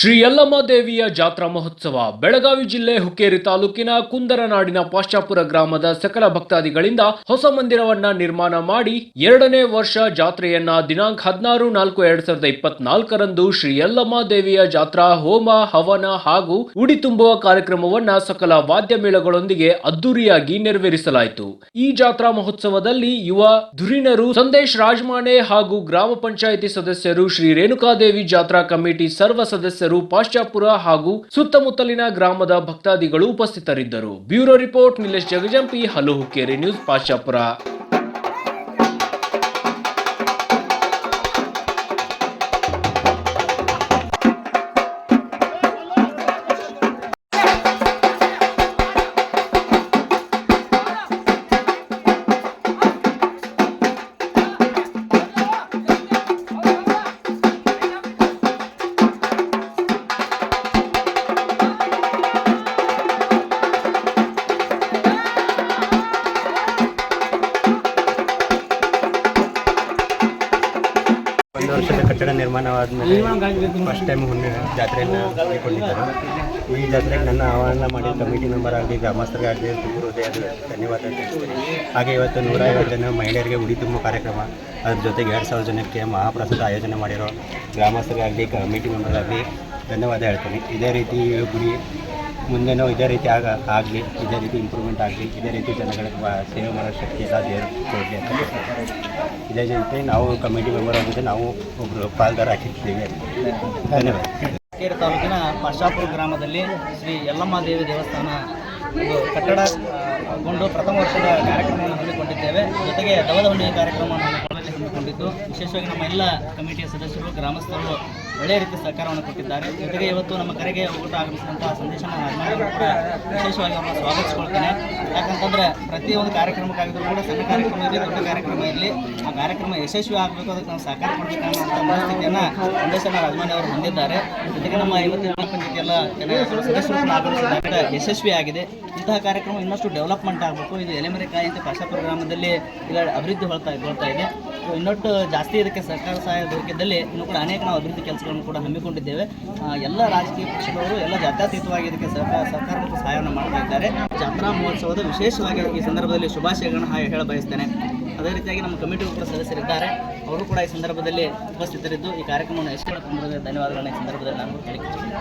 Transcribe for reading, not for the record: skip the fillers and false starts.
ಶ್ರೀ ಯಲ್ಲಮ್ಮ ದೇವಿಯ ಜಾತ್ರಾ ಮಹೋತ್ಸವ ಬೆಳಗಾವಿ ಜಿಲ್ಲೆ ಹುಕ್ಕೇರಿ ತಾಲೂಕಿನ ಕುಂದರನಾಡಿನ ಪಾಶ್ಚಾಪುರ ಗ್ರಾಮದ ಸಕಲ ಭಕ್ತಾದಿಗಳಿಂದ ಹೊಸ ಮಂದಿರವನ್ನ ನಿರ್ಮಾಣ ಮಾಡಿ 2ನೇ ವರ್ಷ ಜಾತ್ರೆಯನ್ನ ದಿನಾಂಕ 16/4/2024ರಂದು ಶ್ರೀ ಯಲ್ಲಮ್ಮ ದೇವಿಯ ಜಾತ್ರಾ ಹೋಮ ಹವನ ಹಾಗೂ ಉಡಿ ತುಂಬುವ ಕಾರ್ಯಕ್ರಮವನ್ನ ಸಕಲ ವಾದ್ಯ ಮೇಳಗಳೊಂದಿಗೆ ಅದ್ದೂರಿಯಾಗಿ ನೆರವೇರಿಸಲಾಯಿತು. ಈ ಜಾತ್ರಾ ಮಹೋತ್ಸವದಲ್ಲಿ ಯುವ ಧುರೀಣರು ಸಂದೇಶ್ ರಾಜಮಾನೆ ಹಾಗೂ ಗ್ರಾಮ ಪಂಚಾಯಿತಿ ಸದಸ್ಯರು, ಶ್ರೀ ರೇಣುಕಾದೇವಿ ಜಾತ್ರಾ ಕಮಿಟಿ ಸರ್ವ ಸದಸ್ಯರು, ಪಾಶ್ಚಾಪುರ ಹಾಗೂ ಸುತ್ತಮುತ್ತಲಿನ ಗ್ರಾಮದ ಭಕ್ತಾದಿಗಳು ಉಪಸ್ಥಿತರಿದ್ದರು. Bureau report Nilesh Jagajampi, hello Hukkeri news, Pashchapur. ಒಂದು ವರ್ಷದ ಕಟ್ಟಡ ನಿರ್ಮಾಣವಾದ ಮೇಲೆ ಫಸ್ಟ್ ಟೈಮ್ ಜಾತ್ರೆಯನ್ನು ಹಮ್ಮಿಕೊಂಡಿದ್ದರು. ಈ ಜಾತ್ರೆಗೆ ನನ್ನ ಆಹ್ವಾನ ಮಾಡಿದ ಕಮಿಟಿ ಮೆಂಬರ್ ಆಗಲಿ, ಗ್ರಾಮಸ್ಥರಿಗಾಗಲಿ ತುಂಬ ಹೃದಯದ ಧನ್ಯವಾದ ತಿಳಿಸ್ತೀನಿ. ಹಾಗೆ ಇವತ್ತು 150 ಜನ ಮಹಿಳೆಯರಿಗೆ ಉಡಿ ತುಂಬುವ ಕಾರ್ಯಕ್ರಮ, ಅದ್ರ ಜೊತೆಗೆ 2000 ಜನಕ್ಕೆ ಮಹಾಪ್ರಸಾದ ಆಯೋಜನೆ ಮಾಡಿರೋ ಗ್ರಾಮಸ್ಥರಿಗಾಗಲಿ, ಕಮಿಟಿ ಮೆಂಬರ್ಗಾಗಲಿ ಧನ್ಯವಾದ ಹೇಳ್ತೀನಿ. ಇದೇ ರೀತಿ ಗುಡಿ ಮುಂದೆನೂ ಇದೇ ರೀತಿ ಆಗಲಿ, ಇದೇ ರೀತಿ ಇಂಪ್ರೂವ್ಮೆಂಟ್ ಆಗಲಿ, ಇದೇ ರೀತಿ ಜನಗಳಿಗೆ ಸೇವೆ ಮಾಡೋ ಶಕ್ತಿ ಎಲ್ಲ ದೇವರು ಕೊಡಲಿ ಅಂತ. ಇದೇ ಜೊತೆ ನಾವು ಕಮಿಟಿ ಮೆಂಬರ್ ಆಗಿದ್ದರೆ ನಾವು ಒಬ್ಬರು ಪಾಲ್ದಾರ ಹಾಕಿರ್ತೀವಿ. ಧನ್ಯವಾದ. ಹುಕ್ಕೇರಿ ತಾಲೂಕಿನ ಪಾಶ್ಚಾಪುರ ಗ್ರಾಮದಲ್ಲಿ ಶ್ರೀ ಯಲ್ಲಮ್ಮ ದೇವಿ ದೇವಸ್ಥಾನ ಕಟ್ಟಡಗೊಂಡು ಪ್ರಥಮ ವರ್ಷದ ಕಾರ್ಯಕ್ರಮವನ್ನು ಹಮ್ಮಿಕೊಂಡಿದ್ದೇವೆ. ಜೊತೆಗೆ ದವದ ಹುಂಡಿ ಕಾರ್ಯಕ್ರಮವನ್ನು ಹಮ್ಮಿಕೊಂಡಿದ್ದು, ವಿಶೇಷವಾಗಿ ನಮ್ಮ ಎಲ್ಲ ಕಮಿಟಿಯ ಸದಸ್ಯರು, ಗ್ರಾಮಸ್ಥರು ಒಳ್ಳೆಯ ರೀತಿ ಸಹಕಾರವನ್ನು ಕೊಟ್ಟಿದ್ದಾರೆ. ಜೊತೆಗೆ ಇವತ್ತು ನಮ್ಮ ಕರೆಗೆ ಊಟ ಆಗಮಿಸಿದಂತಹ ಸಂದೇಶನ ಕೂಡ ವಿಶೇಷವಾಗಿ ಅವರನ್ನು ಸ್ವಾಗತಿಸ್ಕೊಳ್ತೇನೆ. ಯಾಕಂತಂದರೆ ಪ್ರತಿಯೊಂದು ಕಾರ್ಯಕ್ರಮಕ್ಕಾಗಿದ್ದರೂ ಕೂಡ ಸಣ್ಣ ಕಾರ್ಯಕ್ರಮ ಇರಲಿ, ದೊಡ್ಡ ಕಾರ್ಯಕ್ರಮ ಇರಲಿ, ಆ ಕಾರ್ಯಕ್ರಮ ಯಶಸ್ವಿ ಆಗಬೇಕು, ಅದಕ್ಕೆ ನಾವು ಸಹಕಾರ ಕೊಡಬೇಕನ್ನುವಂಥ ಮನಸ್ಥಿತಿಯನ್ನು ಸಂದೇಶನ ರಾಜಮಾನಿ ಅವರು ಹೊಂದಿದ್ದಾರೆ. ಜೊತೆಗೆ ನಮ್ಮ ಇವತ್ತಿನ ಪಂಚಾಯತಿ ಎಲ್ಲ ಸದಸ್ಯರು ಕೂಡ ಆಗಮಿಸಿದ್ದಾರೆ, ಯಶಸ್ವಿಯಾಗಿದೆ. ಇಂತಹ ಕಾರ್ಯಕ್ರಮ ಇನ್ನಷ್ಟು ಡೆವಲಪ್ಮೆಂಟ್ ಆಗಬೇಕು. ಇದು ಎಲೆಮರೆಕಾಯಿ ಅಂತ ಪಾಶ್ಚಾಪುರ ಗ್ರಾಮದಲ್ಲಿ ಈಗ ಅಭಿವೃದ್ಧಿ ಹೊಳ್ತಾ ಇದೆ. ಇನ್ನೊಟ್ಟು ಜಾಸ್ತಿ ಇದಕ್ಕೆ ಸರ್ಕಾರ ಸಹಾಯ ದೊರಕಿದ್ದಲ್ಲಿ ಇನ್ನೂ ಕೂಡ ಅನೇಕ ನಾವು ಅಭಿವೃದ್ಧಿ ಕೆಲಸಗಳನ್ನು ಕೂಡ ಹಮ್ಮಿಕೊಂಡಿದ್ದೇವೆ. ಎಲ್ಲ ರಾಜಕೀಯ ಪಕ್ಷದವರು ಎಲ್ಲ ಜಾತ್ಯತೀತವಾಗಿ ಇದಕ್ಕೆ ಸರ್ಕಾರ ಮತ್ತು ಸಹಾಯವನ್ನು ಮಾಡ್ತಾ ಇದ್ದಾರೆ. ಜಾತ್ರಾ ಮಹೋತ್ಸವದ ವಿಶೇಷವಾಗಿ ಈ ಸಂದರ್ಭದಲ್ಲಿ ಶುಭಾಶಯಗಳನ್ನು ಹೇಳ ಬಯಸ್ತೇನೆ. ಅದೇ ರೀತಿಯಾಗಿ ನಮ್ಮ ಕಮಿಟಿ ಕೂಡ ಸದಸ್ಯರಿದ್ದಾರೆ, ಅವರು ಕೂಡ ಈ ಸಂದರ್ಭದಲ್ಲಿ ಉಪಸ್ಥಿತರಿದ್ದು ಈ ಕಾರ್ಯಕ್ರಮವನ್ನು ಎಷ್ಟು ಧನ್ಯವಾದಗಳನ್ನ ಈ ಸಂದರ್ಭದಲ್ಲಿ ನಾನು ಹೇಳಿಕೊಳ್ತೀನಿ.